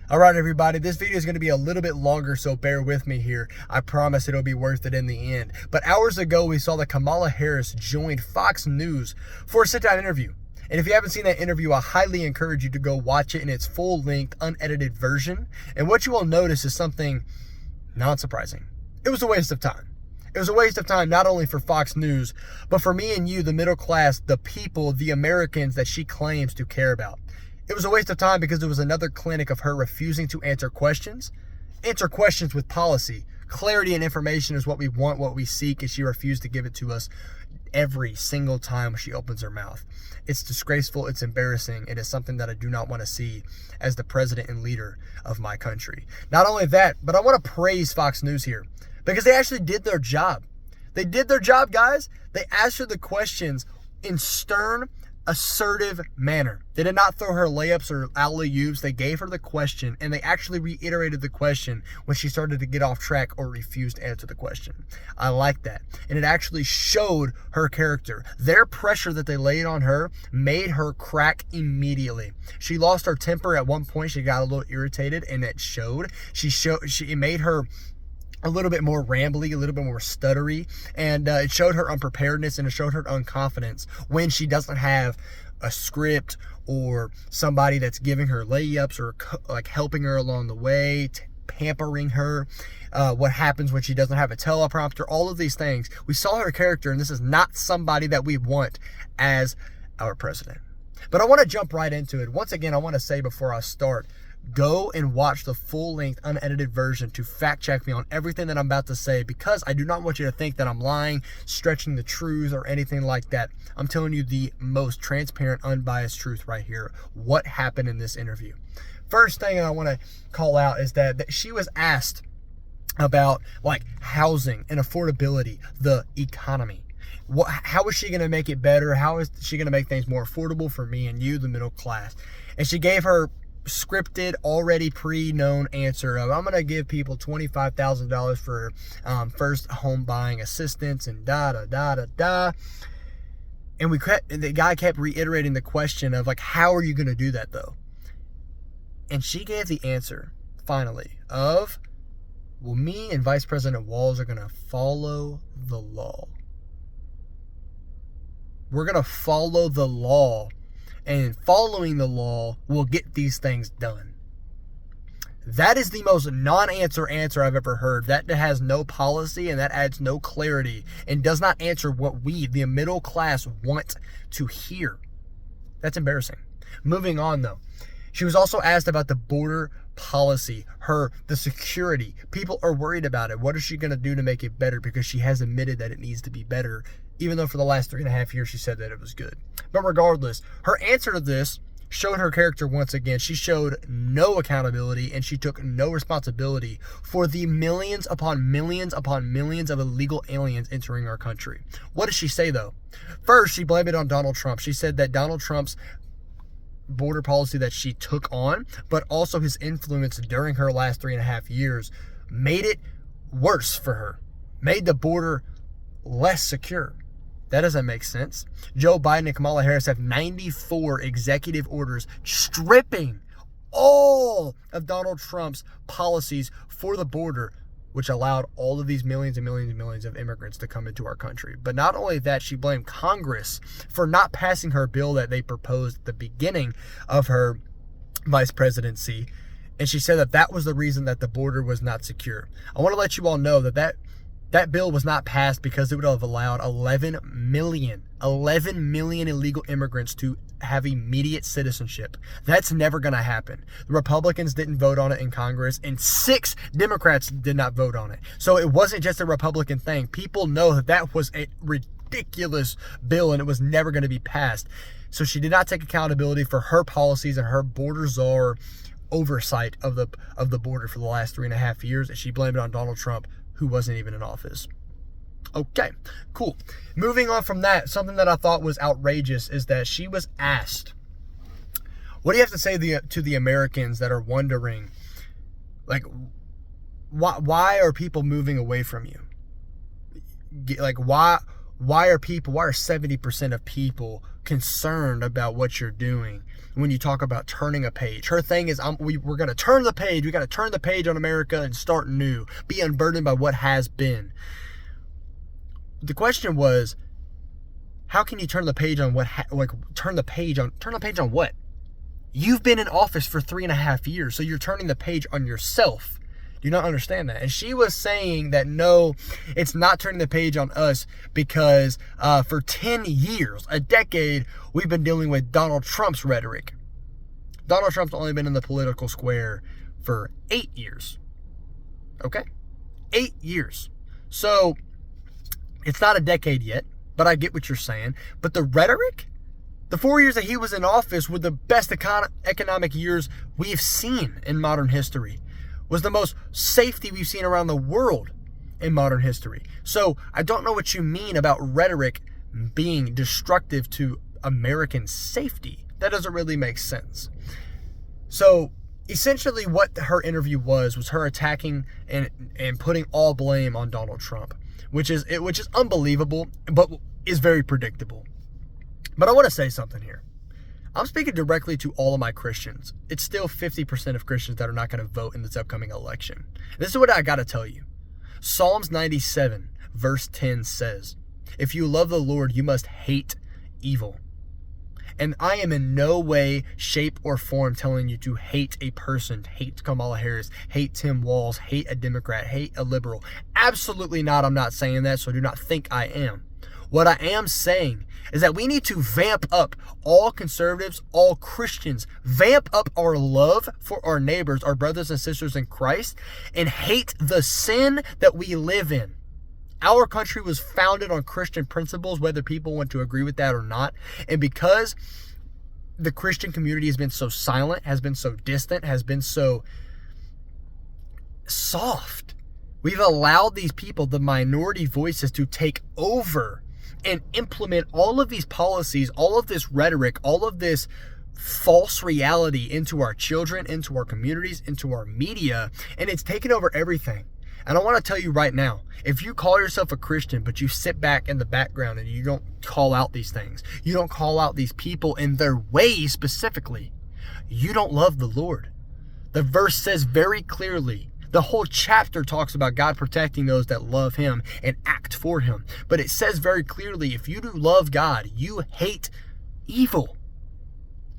All right, everybody, this video is going to be a little bit longer, so bear with me here. I promise it'll be worth it in the end. But hours ago, we saw that Kamala Harris joined Fox News for a sit-down interview. And if you haven't seen that interview, I highly encourage you to go watch it in its full-length, unedited version. And what you will notice is something non-surprising. It was a waste of time. It was a waste of time not only for Fox News, but for me and you, the middle class, the people, the Americans that she claims to care about. It was a waste of time because it was another clinic of her refusing to answer questions with policy. Clarity and information is what we want, what we seek, and she refused to give it to us every single time she opens her mouth. It's disgraceful, it's embarrassing, it is something that I do not want to see as the president and leader of my country. Not only that, but I want to praise Fox News here because they actually did their job. They did their job, guys. They answered the questions in stern, assertive manner. They did not throw her layups or alley-oops. They gave her the question, and they actually reiterated the question when she started to get off track or refused to answer the question. I like that. And it actually showed her character. Their pressure that they laid on her made her crack immediately. She lost her temper at one point. She got a little irritated, and it showed. It made her a little bit more rambly, a little bit more stuttery, and it showed her unpreparedness and it showed her unconfidence when she doesn't have a script or somebody that's giving her layups or like helping her along the way, pampering her. What happens when she doesn't have a teleprompter, all of these things. We saw her character, and this is not somebody that we want as our president. But I want to jump right into it. Once again, I want to say before I start, go and watch the full-length, unedited version to fact-check me on everything that I'm about to say, because I do not want you to think that I'm lying, stretching the truth, or anything like that. I'm telling you the most transparent, unbiased truth right here. What happened in this interview? First thing I want to call out is that she was asked about like housing and affordability, the economy. How is she going to make it better? How is she going to make things more affordable for me and you, the middle class? And she gave her scripted, already pre-known answer of, I'm going to give people $25,000 for first home buying assistance and da-da-da-da-da. And the guy kept reiterating the question of like, how are you going to do that though? And she gave the answer, finally, of, well, me and Vice President Walz are going to follow the law. We're going to follow the law. And following the law will get these things done. That is the most non-answer answer I've ever heard. That has no policy and that adds no clarity and does not answer what we, the middle class, want to hear. That's embarrassing. Moving on, though. She was also asked about the border policy, the security. People are worried about it. What is she going to do to make it better? Because she has admitted that it needs to be better, even though for the last 3.5 years she said that it was good. But regardless, her answer to this showed her character once again. She showed no accountability and she took no responsibility for the millions upon millions upon millions of illegal aliens entering our country. What did she say though? First, she blamed it on Donald Trump. She said that Donald Trump's border policy that she took on, but also his influence during her last 3.5 years, made it worse for her, made the border less secure. That doesn't make sense. Joe Biden and Kamala Harris have 94 executive orders stripping all of Donald Trump's policies for the border, which allowed all of these millions and millions and millions of immigrants to come into our country. But not only that, she blamed Congress for not passing her bill that they proposed at the beginning of her vice presidency. And she said that that was the reason that the border was not secure. I want to let you all know that bill was not passed because it would have allowed 11 million illegal immigrants to have immediate citizenship. That's never going to happen. The Republicans didn't vote on it in Congress, and 6 Democrats did not vote on it. So it wasn't just a Republican thing. People know that was a ridiculous bill, and it was never going to be passed. So she did not take accountability for her policies and her border czar oversight of the border for the last 3.5 years, and she blamed it on Donald Trump, who wasn't even in office. Okay, cool. Moving on from that, something that I thought was outrageous is that she was asked, what do you have to say to the Americans that are wondering, like, why are people moving away from you? Like, why are 70% of people concerned about what you're doing when you talk about turning a page. Her thing is, we're going to turn the page. We got to turn the page on America and start new. Be unburdened by what has been. The question was, how can you turn the page on turn the page on what? You've been in office for 3.5 years, so you're turning the page on yourself. Do you not understand that? And she was saying that no, it's not turning the page on us because for 10 years, a decade, we've been dealing with Donald Trump's rhetoric. Donald Trump's only been in the political square for 8 years. Okay? 8 years. So it's not a decade yet, but I get what you're saying. But the rhetoric, the 4 years that he was in office were the best economic years we've seen in modern history. Was the most safety we've seen around the world in modern history. So I don't know what you mean about rhetoric being destructive to American safety. That doesn't really make sense. So essentially what her interview was her attacking and putting all blame on Donald Trump, which is unbelievable, but is very predictable. But I want to say something here. I'm speaking directly to all of my Christians. It's still 50% of Christians that are not going to vote in this upcoming election. This is what I got to tell you. Psalms 97, verse 10 says, "If you love the Lord, you must hate evil." And I am in no way, shape, or form telling you to hate a person, hate Kamala Harris, hate Tim Walz, hate a Democrat, hate a liberal. Absolutely not. I'm not saying that, so do not think I am. What I am saying is that we need to vamp up, all conservatives, all Christians, vamp up our love for our neighbors, our brothers and sisters in Christ, and hate the sin that we live in. Our country was founded on Christian principles, whether people want to agree with that or not. And because the Christian community has been so silent, has been so distant, has been so soft, we've allowed these people, the minority voices, to take over and implement all of these policies, all of this rhetoric, all of this false reality into our children, into our communities, into our media, and it's taken over everything. And I want to tell you right now, if you call yourself a Christian, but you sit back in the background and you don't call out these things, you don't call out these people in their ways specifically, you don't love the Lord. The verse says very clearly, the whole chapter talks about God protecting those that love him and act for him. But it says very clearly, if you do love God, you hate evil.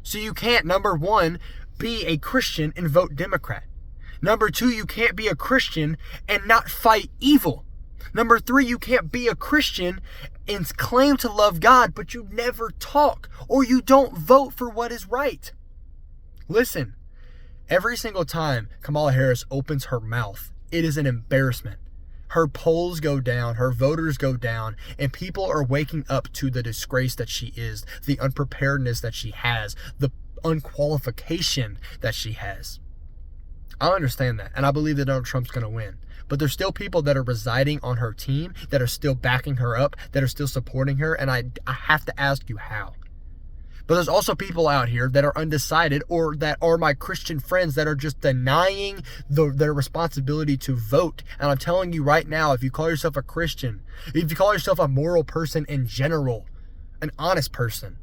So you can't, number one, be a Christian and vote Democrat. Number two, you can't be a Christian and not fight evil. Number three, you can't be a Christian and claim to love God, but you never talk or you don't vote for what is right. Listen. Every single time Kamala Harris opens her mouth, it is an embarrassment. Her polls go down, her voters go down, and people are waking up to the disgrace that she is, the unpreparedness that she has, the unqualification that she has. I understand that, and I believe that Donald Trump's going to win. But there's still people that are residing on her team, that are still backing her up, that are still supporting her, and I have to ask you how. But there's also people out here that are undecided, or that are my Christian friends that are just denying their responsibility to vote. And I'm telling you right now, if you call yourself a Christian, if you call yourself a moral person in general, an honest person,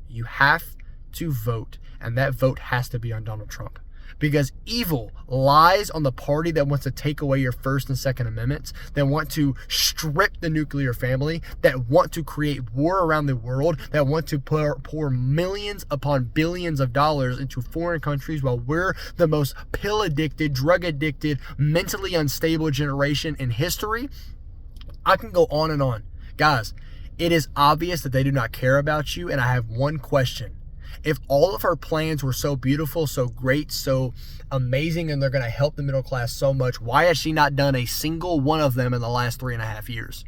you have to vote. And that vote has to be on Donald Trump. Because evil lies on the party that wants to take away your First and Second Amendments, that want to strip the nuclear family, that want to create war around the world, that want to pour millions upon billions of dollars into foreign countries while we're the most pill-addicted, drug-addicted, mentally unstable generation in history. I can go on and on. Guys, it is obvious that they do not care about you, and I have one question. If all of her plans were so beautiful, so great, so amazing, and they're going to help the middle class so much, why has she not done a single one of them in the last 3.5 years?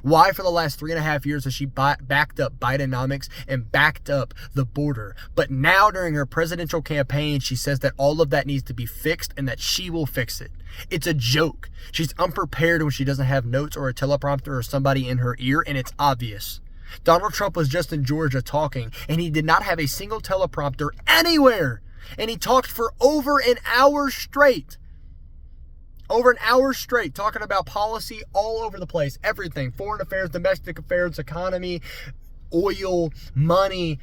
Why for the last 3.5 years has she backed up Bidenomics and backed up the border? But now during her presidential campaign, she says that all of that needs to be fixed and that she will fix it. It's a joke. She's unprepared when she doesn't have notes or a teleprompter or somebody in her ear, and it's obvious. Donald Trump was just in Georgia talking, and he did not have a single teleprompter anywhere. And he talked for over an hour straight. Over an hour straight, talking about policy all over the place. Everything. Foreign affairs, domestic affairs, economy, oil, money,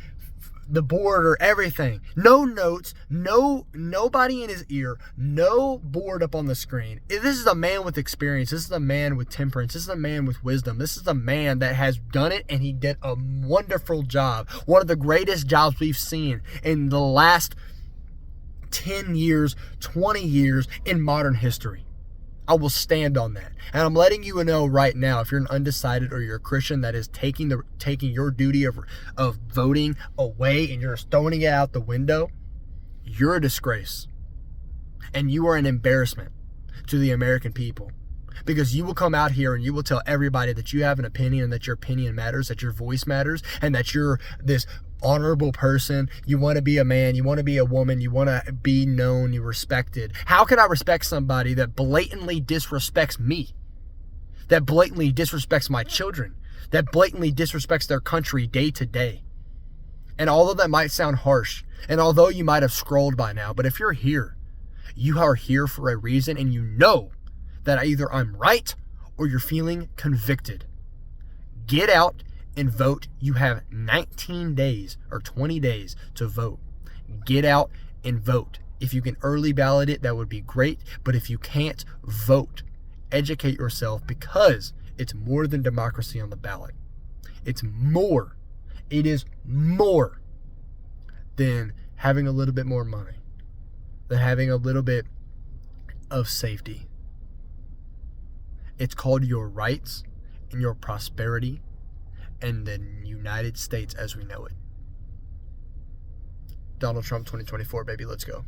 the border, everything. No notes, nobody in his ear, no board up on the screen. This is a man with experience. This is a man with temperance. This is a man with wisdom. This is a man that has done it, and he did a wonderful job. One of the greatest jobs we've seen in the last 10 years, 20 years in modern history. I will stand on that. And I'm letting you know right now, if you're an undecided or you're a Christian that is taking your duty of voting away and you're throwing it out the window, you're a disgrace. And you are an embarrassment to the American people. Because you will come out here and you will tell everybody that you have an opinion and that your opinion matters, that your voice matters, and that you're this honorable person. You want to be a man, you want to be a woman, you want to be known, you're respected. How can I respect somebody that blatantly disrespects me? That blatantly disrespects my children? That blatantly disrespects their country day to day? And although that might sound harsh, and although you might have scrolled by now, but if you're here, you are here for a reason, and you know that either I'm right or you're feeling convicted. Get out and vote. You have 19 days or 20 days to vote. Get out and vote. If you can early ballot it, that would be great. But if you can't, vote. Educate yourself, because it's more than democracy on the ballot. It's more. It is more than having a little bit more money, than having a little bit of safety. It's called your rights and your prosperity and the United States as we know it. Donald Trump 2024, baby, let's go.